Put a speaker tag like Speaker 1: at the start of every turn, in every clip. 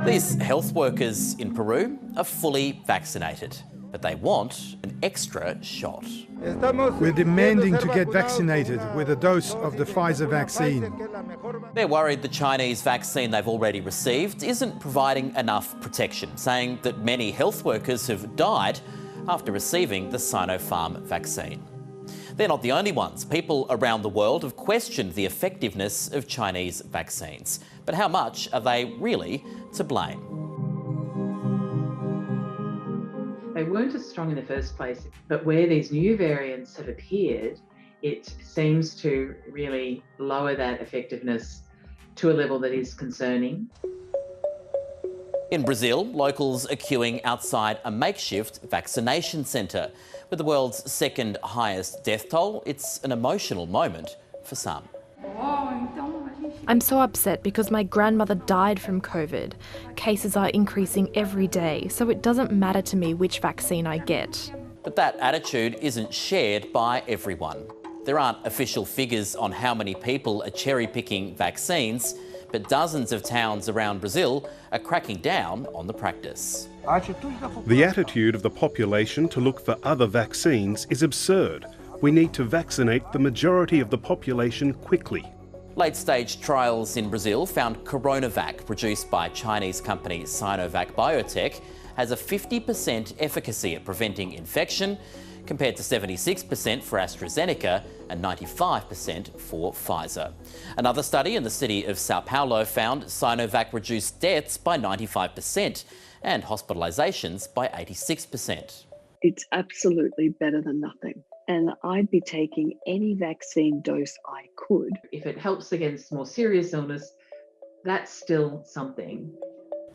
Speaker 1: These health workers in Peru are fully vaccinated, but they want an extra shot.
Speaker 2: We're demanding to get vaccinated with a dose of the Pfizer vaccine.
Speaker 1: They're worried the Chinese vaccine they've already received isn't providing enough protection, saying that many health workers have died after receiving the Sinopharm vaccine. They're not the only ones. People around the world have questioned the effectiveness of Chinese vaccines. But how much are they really to blame?
Speaker 3: They weren't as strong in the first place, but where these new variants have appeared, it seems to really lower that effectiveness to a level that is concerning.
Speaker 1: In Brazil, locals are queuing outside a makeshift vaccination centre. With the world's second highest death toll, it's an emotional moment for some.
Speaker 4: I'm so upset because my grandmother died from COVID. Cases are increasing every day, so it doesn't matter to me which vaccine I get.
Speaker 1: But that attitude isn't shared by everyone. There aren't official figures on how many people are cherry-picking vaccines, but dozens of towns around Brazil are cracking down on the practice.
Speaker 5: The attitude of the population to look for other vaccines is absurd. We need to vaccinate the majority of the population quickly.
Speaker 1: Late-stage trials in Brazil found coronavac, produced by Chinese company Sinovac Biotech, has a 50% efficacy at preventing infection, compared to 76% for AstraZeneca and 95% for Pfizer. Another study in the city of Sao Paulo found Sinovac reduced deaths by 95% and hospitalisations by 86%.
Speaker 6: It's absolutely better than nothing. And I'd be taking any vaccine dose I could.
Speaker 3: If it helps against more serious illness, that's still something.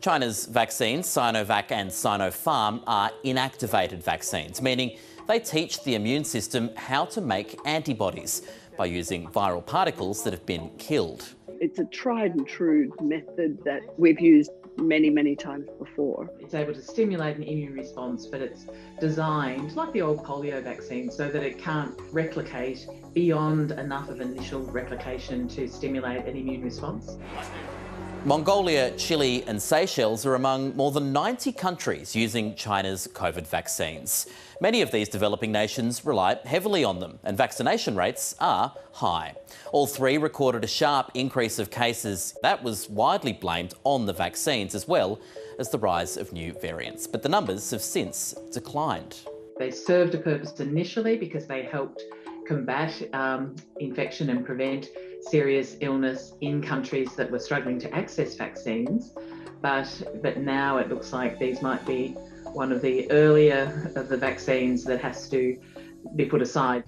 Speaker 1: China's vaccines, Sinovac and Sinopharm, are inactivated vaccines, meaning they teach the immune system how to make antibodies by using viral particles that have been killed.
Speaker 6: It's a tried and true method that we've used many, many times before.
Speaker 3: It's able to stimulate an immune response, but it's designed like the old polio vaccine so that it can't replicate beyond enough of initial replication to stimulate an immune response.
Speaker 1: Mongolia, Chile and Seychelles are among more than 90 countries using China's COVID vaccines. Many of these developing nations rely heavily on them, and vaccination rates are high. All three recorded a sharp increase of cases. That was widely blamed on the vaccines as well as the rise of new variants. But the numbers have since declined.
Speaker 3: They served a purpose initially because they helped combat infection and prevent serious illness in countries that were struggling to access vaccines. But now it looks like these might be one of the earlier of the vaccines that has to be put aside.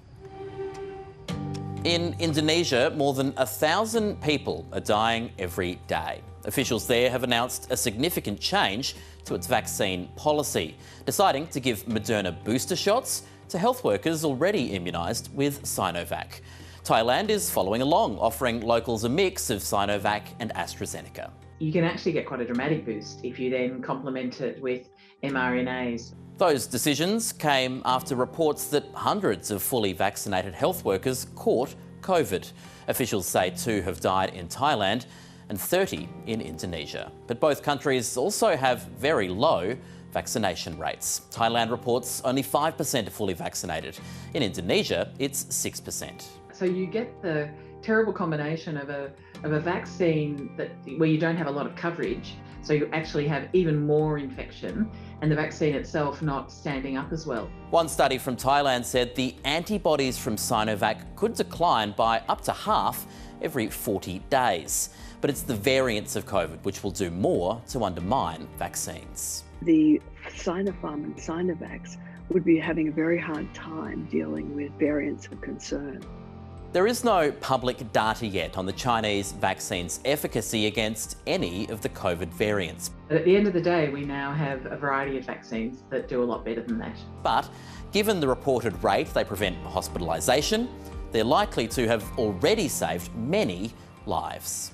Speaker 1: In Indonesia, more than 1,000 people are dying every day. Officials there have announced a significant change to its vaccine policy, deciding to give Moderna booster shots to health workers already immunised with Sinovac. Thailand is following along, offering locals a mix of Sinovac and AstraZeneca.
Speaker 3: You can actually get quite a dramatic boost if you then complement it with mRNAs.
Speaker 1: Those decisions came after reports that hundreds of fully vaccinated health workers caught COVID. Officials say 2 have died in Thailand and 30 in Indonesia. But both countries also have very low vaccination rates. Thailand reports only 5% are fully vaccinated. In Indonesia, it's 6%.
Speaker 3: So you get the terrible combination of a vaccine where you don't have a lot of coverage, so you actually have even more infection, and the vaccine itself not standing up as well.
Speaker 1: One study from Thailand said the antibodies from Sinovac could decline by up to half every 40 days. But it's the variants of COVID which will do more to undermine vaccines.
Speaker 6: The Sinopharm and Sinovacs would be having a very hard time dealing with variants of concern.
Speaker 1: There is no public data yet on the Chinese vaccine's efficacy against any of the COVID variants.
Speaker 3: But at the end of the day, we now have a variety of vaccines that do a lot better than that.
Speaker 1: But given the reported rate they prevent hospitalisation, they're likely to have already saved many lives.